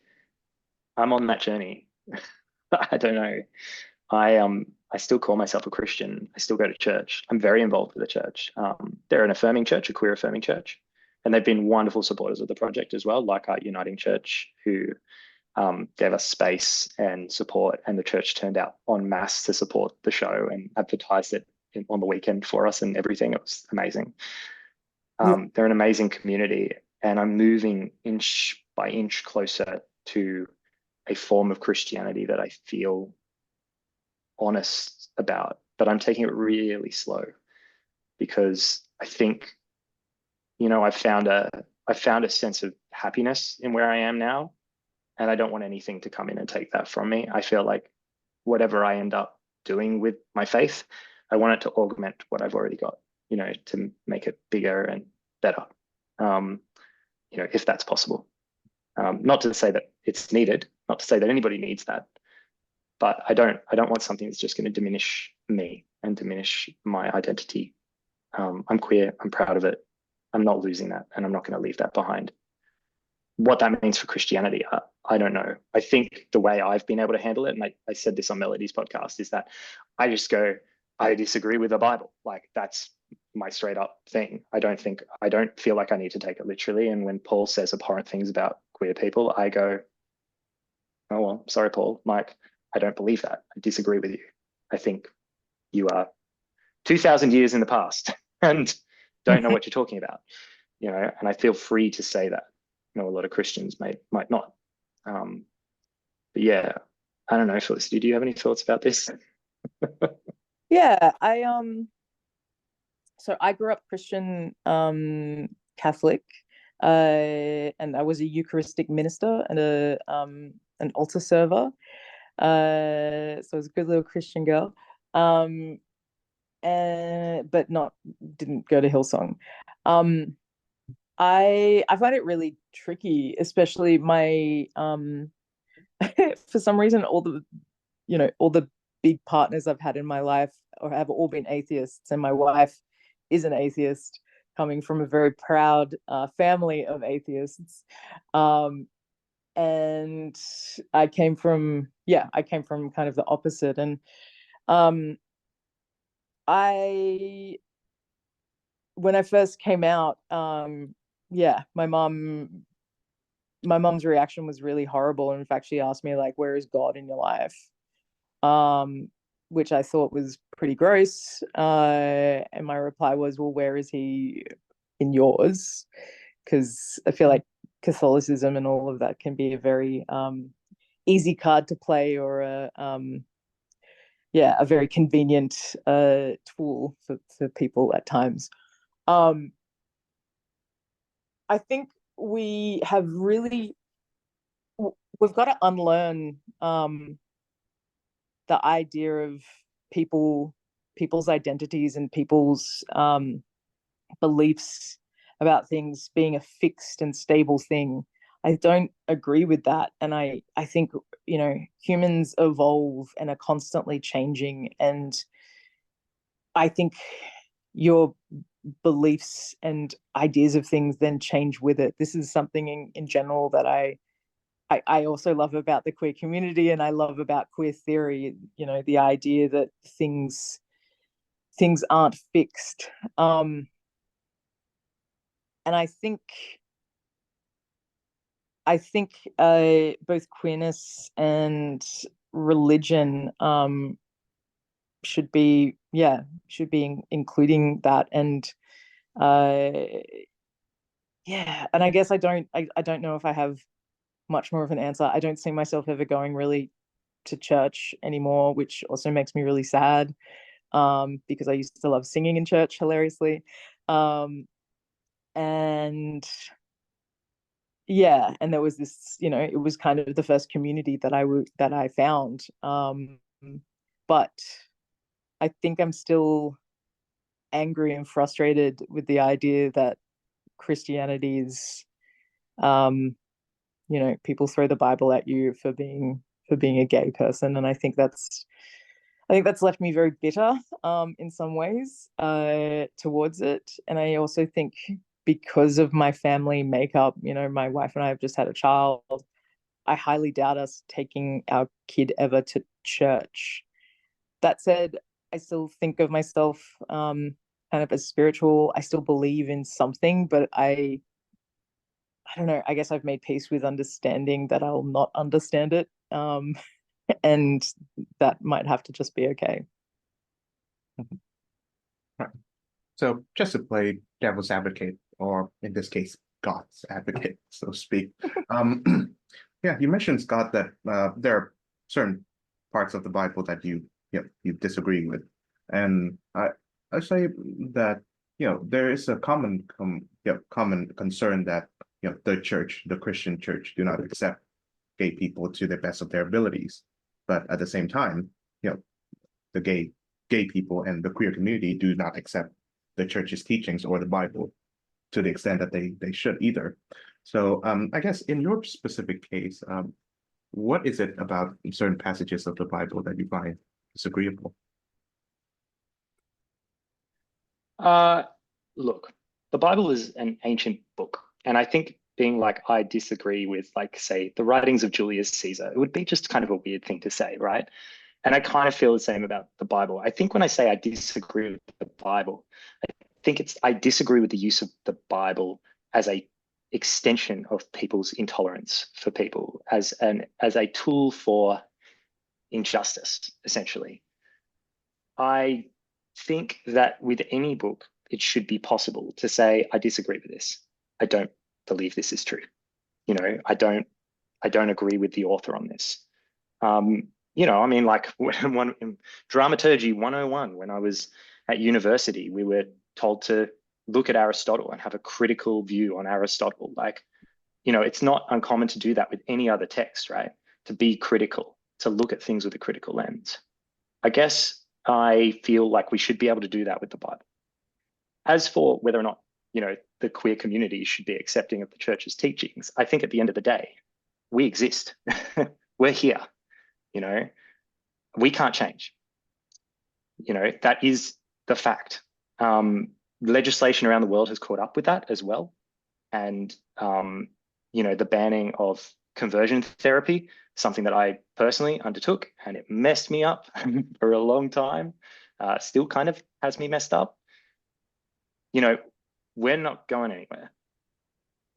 I'm on that journey. I don't know. I still call myself a Christian. I still go to church. I'm very involved with the church. They're an affirming church, a queer affirming church, and they've been wonderful supporters of the project as well, like our Uniting Church, who gave us space and support, and the church turned out en masse to support the show and advertised it on the weekend for us and everything. It was amazing. They're an amazing community, and I'm moving inch by inch closer to a form of Christianity that I feel honest about, but I'm taking it really slow, because I think, you know, I found a sense of happiness in where I am now, and I don't want anything to come in and take that from me. I feel like whatever I end up doing with my faith, I want it to augment what I've already got, you know, to make it bigger and better, you know, if that's possible. Not to say that it's needed, not to say that anybody needs that, but I don't want something that's just going to diminish me and diminish my identity. I'm queer. I'm proud of it. I'm not losing that, and I'm not going to leave that behind. What that means for Christianity, I don't know. I think the way I've been able to handle it, and I said this on Melody's podcast, is that I just go, I disagree with the Bible. Like, that's my straight up thing. I don't feel like I need to take it literally. And when Paul says abhorrent things about queer people, I go, oh, well, sorry, Paul, Mike, I don't believe that. I disagree with you. I think you are 2,000 years in the past and don't know what you're talking about, you know, and I feel free to say that. You know, a lot of Christians might not. But yeah, I don't know, Felicity, do you have any thoughts about this? Yeah, so I grew up Christian, Catholic, and I was a Eucharistic minister and an altar server. So I was a good little Christian girl. But didn't go to Hillsong. I find it really tricky, especially my for some reason all the big partners I've had in my life or have all been atheists, and my wife is an atheist, coming from a very proud family of atheists. And I came from kind of the opposite. And when I first came out, my mom's reaction was really horrible. In fact, she asked me, like, where is God in your life? Which I thought was pretty gross. And my reply was, well, where is he in yours? Because I feel like Catholicism and all of that can be a very easy card to play, or a very convenient tool for people at times. I think we've got to unlearn the idea of people's identities and people's beliefs about things being a fixed and stable thing. I don't agree with that. And I think, humans evolve and are constantly changing. And I think your beliefs and ideas of things then change with it. This is something in general that I also love about the queer community, and I love about queer theory, the idea that things aren't fixed. And I think both queerness and religion should be including that. And and I guess I don't know if I have much more of an answer. I don't see myself ever going really to church anymore, which also makes me really sad, because I used to love singing in church hilariously. And there was this, it was kind of the first community that I found. But I think I'm still angry and frustrated with the idea that Christianity is, people throw the Bible at you for being a gay person, and I think that's left me very bitter in some ways towards it. And I also think, because of my family makeup, my wife and I have just had a child, I highly doubt us taking our kid ever to church. That said, I still think of myself kind of as spiritual. I still believe in something, but I don't know, I guess I've made peace with understanding that I'll not understand it. And that might have to just be okay. Right. So just to play devil's advocate, or in this case, God's advocate, so to speak. You mentioned, Scott, that there are certain parts of the Bible that you disagree with, and I say that there is a common concern that the Christian church, do not accept gay people to the best of their abilities, but at the same time, the gay people and the queer community do not accept the church's teachings or the Bible to the extent that they should either. So I guess in your specific case, what is it about certain passages of the Bible that you find disagreeable? Look, the Bible is an ancient book, and I think being like, I disagree with, like, say, the writings of Julius Caesar, it would be just kind of a weird thing to say, right? And I kind of feel the same about the Bible. I think when I say I disagree with the Bible, I disagree with the use of the Bible as a extension of people's intolerance for people, as a tool for injustice, essentially. I think that with any book, it should be possible to say, I disagree with this. I don't believe this is true. I don't agree with the author on this. I mean, like, in dramaturgy 101, when I was at university, we were told to look at Aristotle and have a critical view on Aristotle. Like, it's not uncommon to do that with any other text, right? To be critical, to look at things with a critical lens. I guess I feel like we should be able to do that with the Bible. As for whether or not, the queer community should be accepting of the church's teachings, I think at the end of the day, we exist. We're here. We can't change. That is the fact. legislation around the world has caught up with that as well. And, the banning of conversion therapy, something that I personally undertook, and it messed me up for a long time, still kind of has me messed up. We're not going anywhere.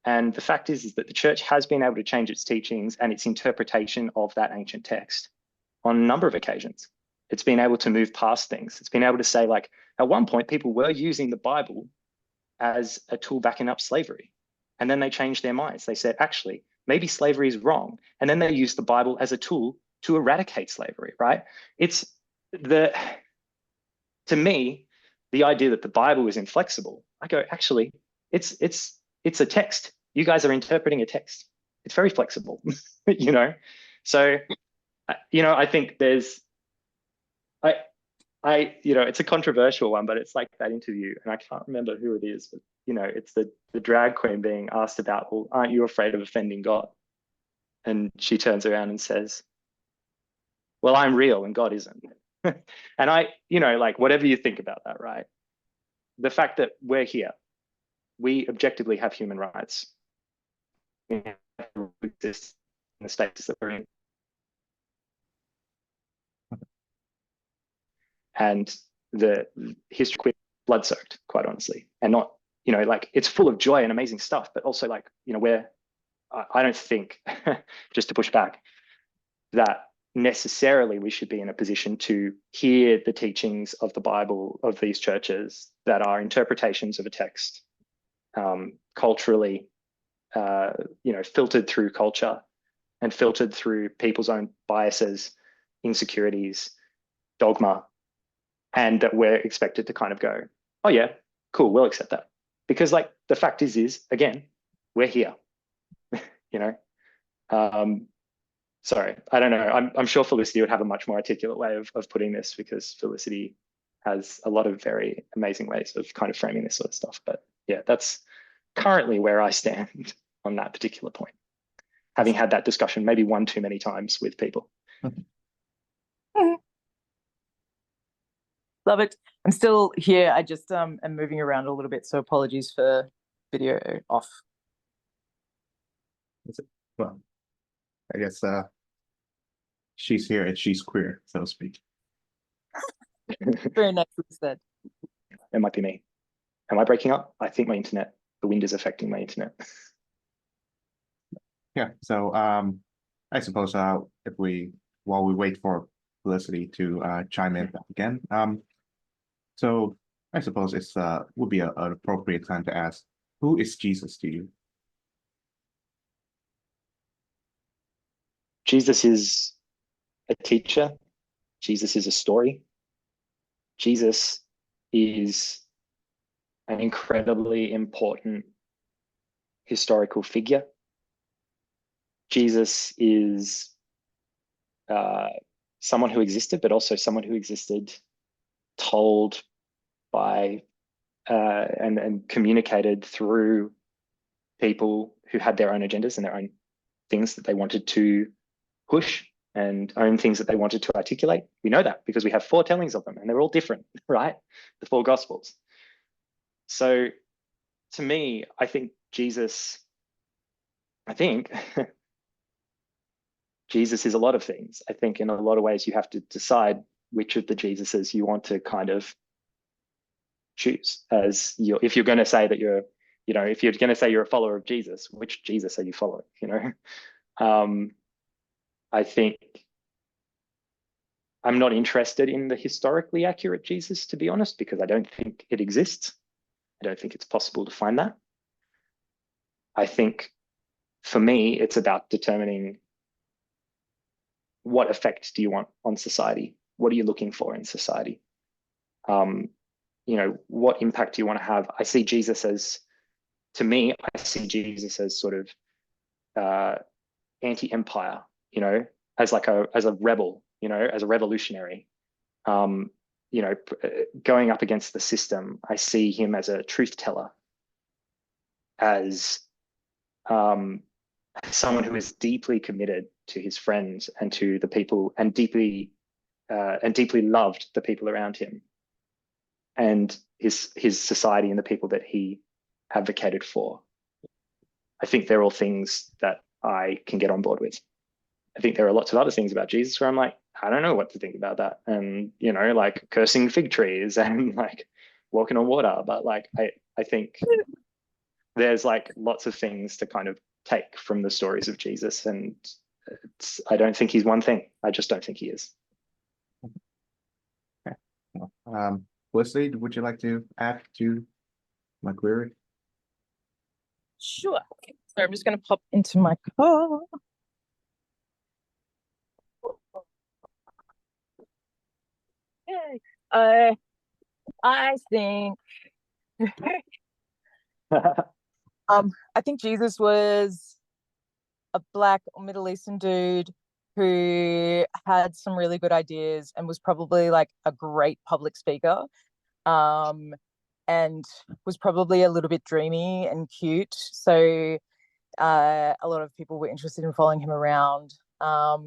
And the fact is that the church has been able to change its teachings and its interpretation of that ancient text on a number of occasions. It's been able to move past things. It's been able to say, like, at one point, people were using the Bible as a tool backing up slavery. And then they changed their minds. They said, actually, maybe slavery is wrong. And then they used the Bible as a tool to eradicate slavery, right? To me, the idea that the Bible is inflexible, I go, actually, it's a text. You guys are interpreting a text. It's very flexible, So, I think it's a controversial one, but it's like that interview, and I can't remember who it is, but it's the drag queen being asked about, well, aren't you afraid of offending God? And she turns around and says, well, I'm real and God isn't. And whatever you think about that, right? The fact that we're here, we objectively have human rights. We exist in the status that we're in. And the history blood-soaked, quite honestly, and not, it's full of joy and amazing stuff, but also where I don't think, just to push back, that necessarily we should be in a position to hear the teachings of the Bible of these churches that are interpretations of a text, culturally, filtered through culture and filtered through people's own biases, insecurities, dogma, and that we're expected to kind of go, oh yeah, cool, we'll accept that. Because the fact is again, we're here, Sorry, I don't know. I'm sure Felicity would have a much more articulate way of putting this, because Felicity has a lot of very amazing ways of kind of framing this sort of stuff. But yeah, that's currently where I stand on that particular point, having had that discussion maybe one too many times with people. Love it. I'm still here. I just am moving around a little bit, so apologies for video off. Well, I guess she's here and she's queer, so to speak. Very nicely said. It might be me. Am I breaking up? I think the wind is affecting my internet. Yeah, so I suppose while we wait for Felicity to chime in again, so I suppose it's would be an appropriate time to ask, who is Jesus to you? Jesus is a teacher. Jesus is a story. Jesus is an incredibly important historical figure. Jesus is someone who existed, but also someone who existed told by and communicated through people who had their own agendas and their own things that they wanted to push and own things that they wanted to articulate. We know that because we have 4 tellings of them and they're all different, right? The 4 Gospels. So to me, I think Jesus is a lot of things. I think in a lot of ways you have to decide which of the Jesuses you want to kind of choose if you're going to say that if you're going to say you're a follower of Jesus, which Jesus are you following? I think I'm not interested in the historically accurate Jesus, to be honest, because I don't think it exists. I don't think it's possible to find that. I think for me, it's about determining what effect do you want on society? What are you looking for in society? What impact do you want to have? I see Jesus as sort of anti-empire, as a rebel, as a revolutionary, going up against the system. I see him as a truth teller, as someone who is deeply committed to his friends and to the people, and deeply loved the people around him. and his society and the people that he advocated for. I think they're all things that I can get on board with. I think there are lots of other things about Jesus where I'm like, I don't know what to think about that. And, you know, like cursing fig trees and like walking on water. But like, I think there's like lots of things to kind of take from the stories of Jesus. And I don't think he's one thing. I just don't think he is. Okay. Felicity, would you like to add to my query? Sure. So I'm just going to pop into my car. Okay. I think I think Jesus was a Black or Middle Eastern dude who had some really good ideas and was probably like a great public speaker, and was probably a little bit dreamy and cute. So a lot of people were interested in following him around. I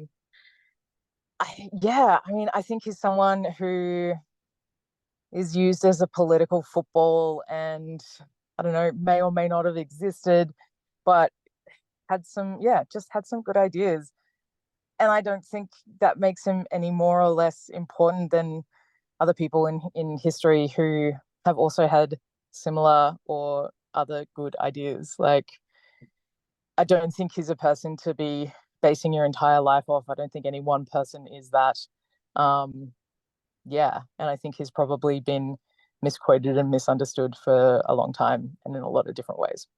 think he's someone who is used as a political football and I don't know, may or may not have existed, but just had some good ideas. And I don't think that makes him any more or less important than other people in history who have also had similar or other good ideas. Like, I don't think he's a person to be basing your entire life off. I don't think any one person is that. And I think he's probably been misquoted and misunderstood for a long time and in a lot of different ways.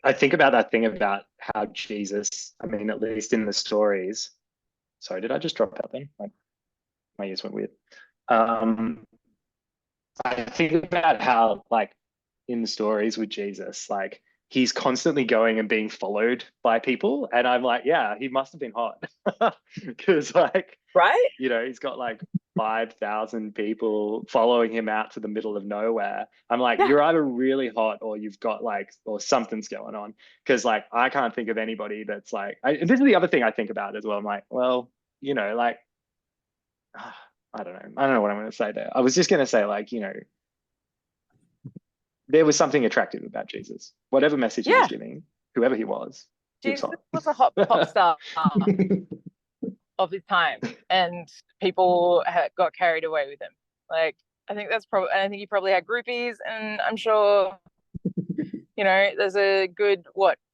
I think about that thing about how Jesus, I mean, at least in the stories, sorry, did I just drop out then? My ears went weird. I think about how, like, in the stories with Jesus, like, he's constantly going and being followed by people. And I'm like, yeah, he must have been hot. Because, like, right? You know, he's got like 5,000 people following him out to the middle of nowhere. I'm like, you're either really hot or you've got like, or something's going on. Because like, I can't think of anybody that's like, this is the other thing I think about as well. I'm like, well, you know, like, I don't know. I don't know what I'm going to say there. I was just going to say, like, you know, there was something attractive about Jesus. Whatever message he was giving, whoever he was Jesus hot. was a hot pop star of his time, and people got carried away with him. Like, I think that's probably, and I think he probably had groupies, and I'm sure, you know, there's a good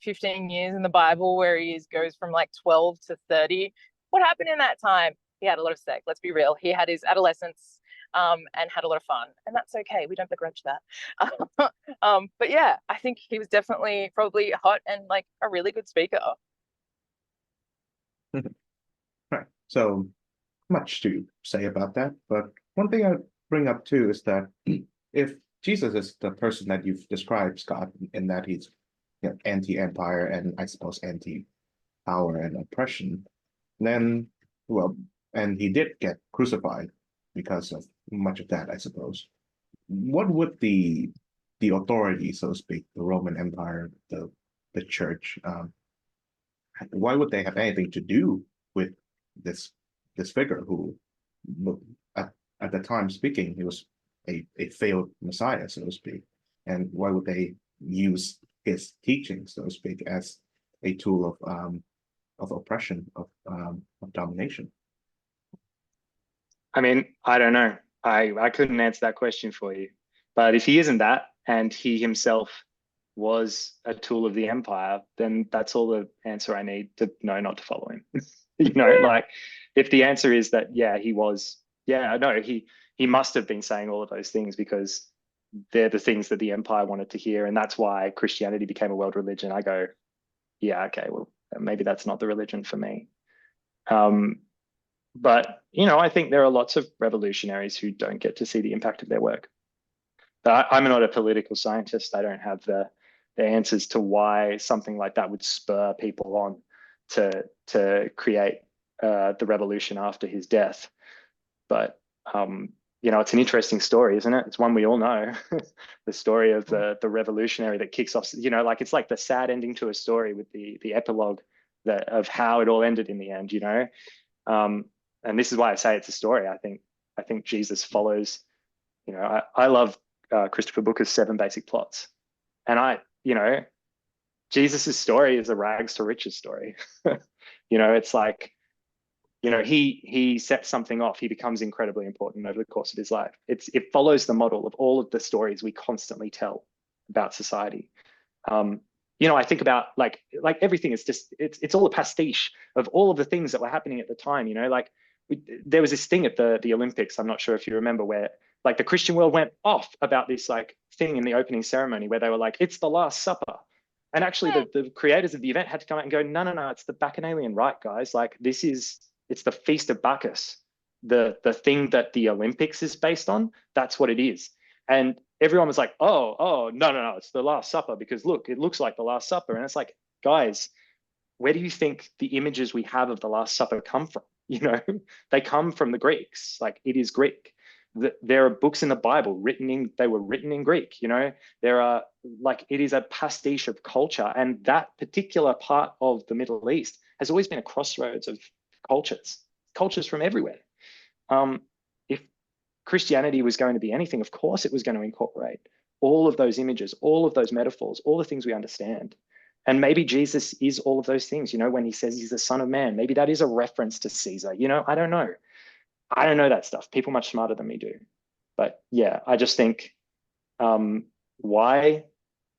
15 years in the Bible where he goes from like 12 to 30. What happened in that time? He had a lot of sex. Let's be real. He had his adolescence, and had a lot of fun, and that's okay. We don't begrudge that. But yeah, I think he was definitely probably hot and like a really good speaker. Right. So much to say about that, but one thing I bring up too is that if Jesus is the person that you've described, Scott, in that he's, you know, anti-empire and I suppose anti-power and oppression, then, well, and he did get crucified because of much of that, I suppose. What would the authority, so to speak, the Roman Empire, the church, why would they have anything to do with this figure who, at the time speaking, he was a failed messiah, so to speak, and why would they use his teaching, so to speak, as a tool of oppression, of domination? I mean, I don't know. I couldn't answer that question for you. But if he isn't that, and he himself was a tool of the empire, then that's all the answer I need to know not to follow him. You know, like, if the answer is that, yeah, he was, yeah, no, he must have been saying all of those things because they're the things that the empire wanted to hear. And that's why Christianity became a world religion. I go, yeah, okay, well, maybe that's not the religion for me. But, you know, I think there are lots of revolutionaries who don't get to see the impact of their work. But I'm not a political scientist. I don't have the answers to why something like that would spur people on to create the revolution after his death. But, you know, it's an interesting story, isn't it? It's one we all know. The story of the revolutionary that kicks off, you know, like, it's like the sad ending to a story with the epilogue of how it all ended in the end, you know? And this is why I say it's a story. I think Jesus follows You know, I love Christopher Booker's 7 Basic Plots, and Jesus's story is a rags to riches story. It's like, he sets something off, he becomes incredibly important over the course of his life. It follows the model of all of the stories we constantly tell about society. I think about like everything is just, it's all a pastiche of all of the things that were happening at the time. There was this thing at the Olympics, I'm not sure if you remember, where like the Christian world went off about this like thing in the opening ceremony where they were like, it's the Last Supper. And actually the creators of the event had to come out and go, no, it's the Bacchanalian rite, guys. Like it's the Feast of Bacchus. The thing that the Olympics is based on, that's what it is. And everyone was like, oh, no, it's the Last Supper, because look, it looks like the Last Supper. And it's like, guys, where do you think the images we have of the Last Supper come from? They come from the Greeks. Like, it is Greek. There are books in the Bible they were written in Greek. There are, like, it is a pastiche of culture. And that particular part of the Middle East has always been a crossroads of cultures from everywhere. If Christianity was going to be anything, of course it was going to incorporate all of those images, all of those metaphors, all the things we understand. And maybe Jesus is all of those things. When he says he's the Son of Man, maybe that is a reference to Caesar. I don't know. I don't know that stuff. People much smarter than me do. But yeah, I just think, why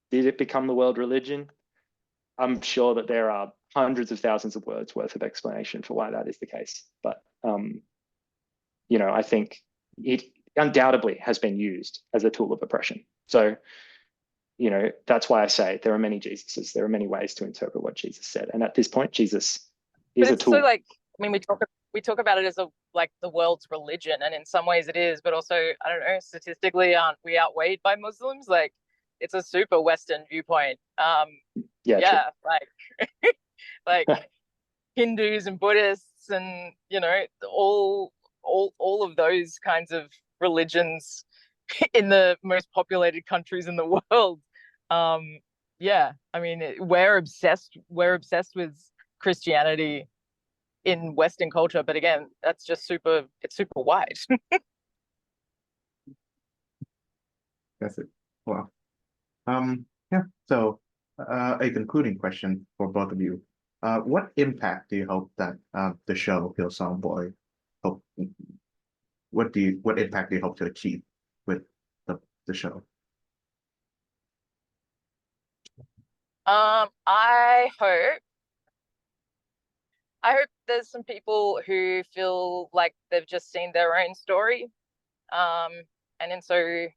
did it become the world religion? I'm sure that there are hundreds of thousands of words worth of explanation for why that is the case. But, I think it undoubtedly has been used as a tool of oppression. So, that's why I say there are many Jesuses. There are many ways to interpret what Jesus said. And at this point, Jesus is a tool. So like, I mean, we talk about it as like the world's religion, and in some ways it is, but also, I don't know, statistically, aren't we outweighed by Muslims? Like, it's a super Western viewpoint. Yeah, like like Hindus and Buddhists and all of those kinds of religions in the most populated countries in the world. I mean, we're obsessed with Christianity in Western culture, but again, that's just super wide. That's it. Well, yeah. So, a concluding question for both of you. What impact do you hope that the show Hillsong Boy what impact do you hope to achieve with the show? I hope there's some people who feel like they've just seen their own story, and in so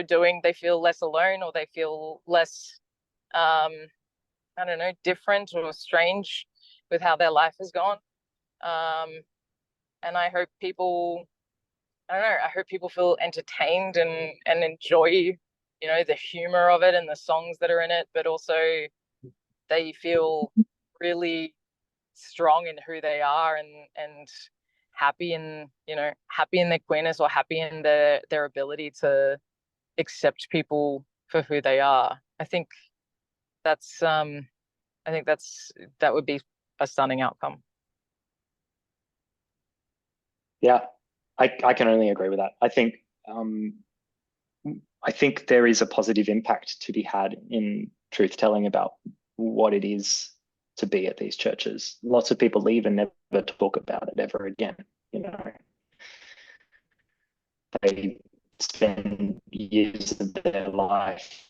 doing, they feel less alone, or they feel less, I don't know, different or strange with how their life has gone. And I hope people, I hope people feel entertained and enjoy, the humor of it and the songs that are in it, but also they feel really strong in who they are and happy in their queerness, or happy in their ability to accept people for who they are. I think that would be a stunning outcome. Yeah, I can only agree with that. I think there is a positive impact to be had in truth telling about what it is to be at these churches. Lots of people leave and never talk about it ever again. They spend years of their life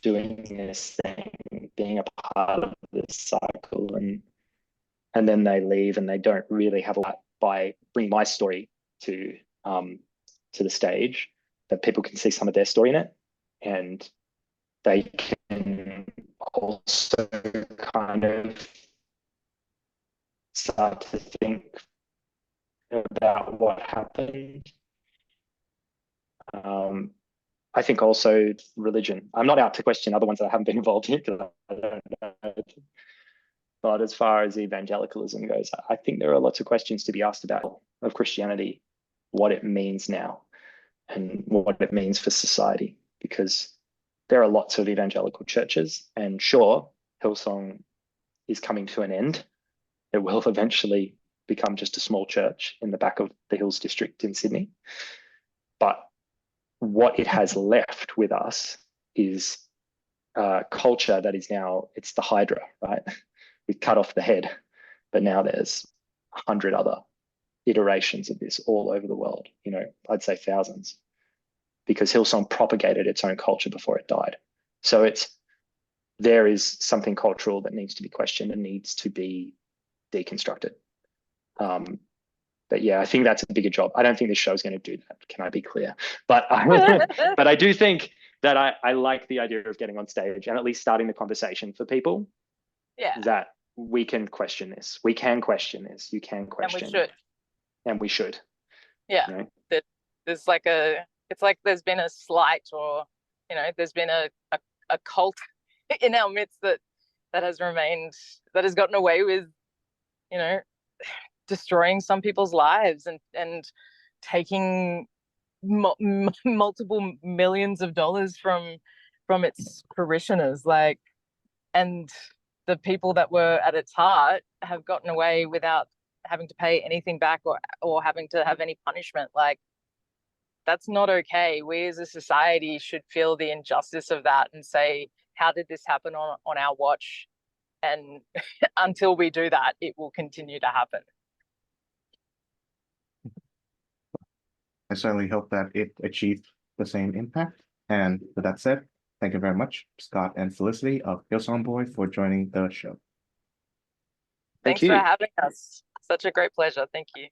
doing this thing, being a part of this cycle, and then they leave and they don't really have a lot by bringing my story to the stage, that people can see some of their story in it, and they can also kind of start to think about what happened. I think also religion. I'm not out to question other ones that I haven't been involved in, because I don't know. But as far as evangelicalism goes, I think there are lots of questions to be asked about of Christianity, what it means now, and what it means for society, because there are lots of evangelical churches, and sure, Hillsong is coming to an end. It will eventually become just a small church in the back of the Hills district in Sydney. but what it has left with us is culture that is now, it's the Hydra, right? We cut off the head, but now there's 100 other iterations of this all over the world. You know, I'd say thousands, because Hillsong propagated its own culture before it died. So there is something cultural that needs to be questioned and needs to be deconstructed. But yeah, I think that's a bigger job. I don't think this show is going to do that. Can I be clear? But I do think that I like the idea of getting on stage and at least starting the conversation for people. Yeah. That we can question this. We can question this. You can question. And we should. And we should. Yeah. You know? There's like it's like there's been a slight, or, you know, there's been a cult in our midst that has remained, that has gotten away with, you know, destroying some people's lives and taking multiple millions of dollars from its parishioners, like, and the people that were at its heart have gotten away without having to pay anything back or having to have any punishment. Like, that's not okay. We as a society should feel the injustice of that and say, how did this happen on our watch? And until we do that, it will continue to happen. I certainly hope that it achieved the same impact. And with that said, thank you very much, Scott and Felicity of Hillsong Boy, for joining the show. Thanks Thank for you. having us. Such a great pleasure. Thank you.